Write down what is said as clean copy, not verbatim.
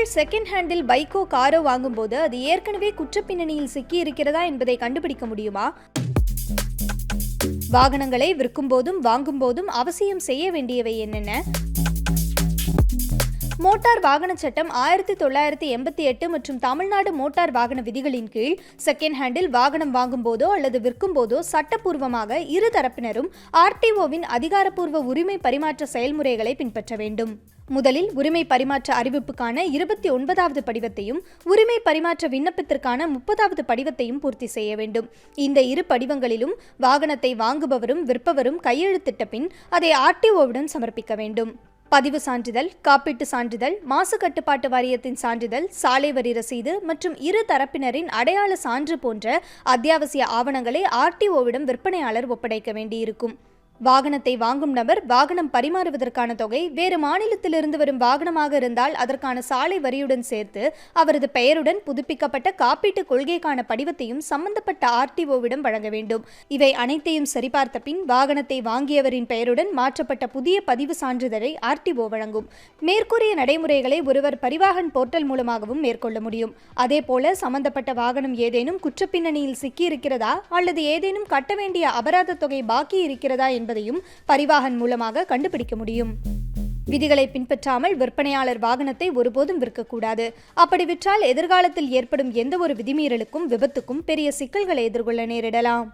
மக்கள் second handle பைக்கோ காரோ வாங்கும்போது அது ஏற்கனவே குற்றப்பின்னணியில் சிக்கி இருக்கிறதா என்பதை கண்டுபிடிக்க முடியுமா? வாகனங்களை விற்கும் போதும் வாங்கும் போதும் அவசியம் செய்ய வேண்டியவை என்னென்ன? மோட்டார் வாகன சட்டம் 1988 மற்றும் தமிழ்நாடு மோட்டார் வாகன விதிகளின் கீழ் செகண்ட் ஹேண்டில் வாகனம் வாங்கும் போதோ அல்லது விற்கும் போதோ சட்டப்பூர்வமாக இரு தரப்பினரும் RTOவின் அதிகாரப்பூர்வ உரிமை பரிமாற்ற செயல்முறைகளை பின்பற்ற வேண்டும். முதலில் உரிமை பரிமாற்ற அறிவிப்புக்கான 29வது படிவத்தையும் உரிமை பரிமாற்ற விண்ணப்பத்திற்கான 30வது படிவத்தையும் பூர்த்தி செய்ய வேண்டும். இந்த இரு படிவங்களிலும் வாகனத்தை வாங்குபவரும் விற்பவரும் கையெழுத்திட்ட பின் அதை RTOவிடம் சமர்ப்பிக்க வேண்டும். பதிவு சான்றிதழ், காப்பீட்டு சான்றிதழ், மாசு கட்டுப்பாட்டு வாரியத்தின் சான்றிதழ், சாலை வரி ரசீது மற்றும் இரு தரப்பினரின் அடையாள சான்று போன்ற அத்தியாவசிய ஆவணங்களை RTOவிடம் விற்பனையாளர் ஒப்படைக்க வேண்டியிருக்கும். வாகனத்தை வாங்கும் நபர் வாகனம் பரிமாறுவதற்கான தொகை வேறு மாநிலத்திலிருந்து வரும் வாகனமாக இருந்தால் அதற்கான சாலை வரியுடன் சேர்த்து அவரது பெயருடன் புதுப்பிக்கப்பட்ட காப்பீட்டு கொள்கைக்கான படிவத்தையும் சம்பந்தப்பட்ட RTOவிடம் வழங்க வேண்டும். இவை அனைத்தையும் சரிபார்த்த பின் வாகனத்தை வாங்கியவரின் பெயருடன் மாற்றப்பட்ட புதிய பதிவு சான்றிதழை RTO வழங்கும். மேற்கூறிய நடைமுறைகளை ஒருவர் பரிவாகன் போர்ட்டல் மூலமாகவும் மேற்கொள்ள முடியும். அதேபோல சம்பந்தப்பட்ட வாகனம் ஏதேனும் குற்றப்பின்னணியில் சிக்கியிருக்கிறதா அல்லது ஏதேனும் கட்ட வேண்டிய அபராத தொகை பாக்கி இருக்கிறதா என்பதையும் பரிவாகன் மூலமாக கண்டுபிடிக்க முடியும். விதிகளை பின்பற்றாமல் விற்பனையாளர் வாகனத்தை ஒருபோதும் விற்கக்கூடாது. அப்படி விற்றால் எதிர்காலத்தில் ஏற்படும் எந்த ஒரு விதிமீறலுக்கும் விபத்துக்கும் பெரிய சிக்கல்களை எதிர்கொள்ள நேரிடலாம்.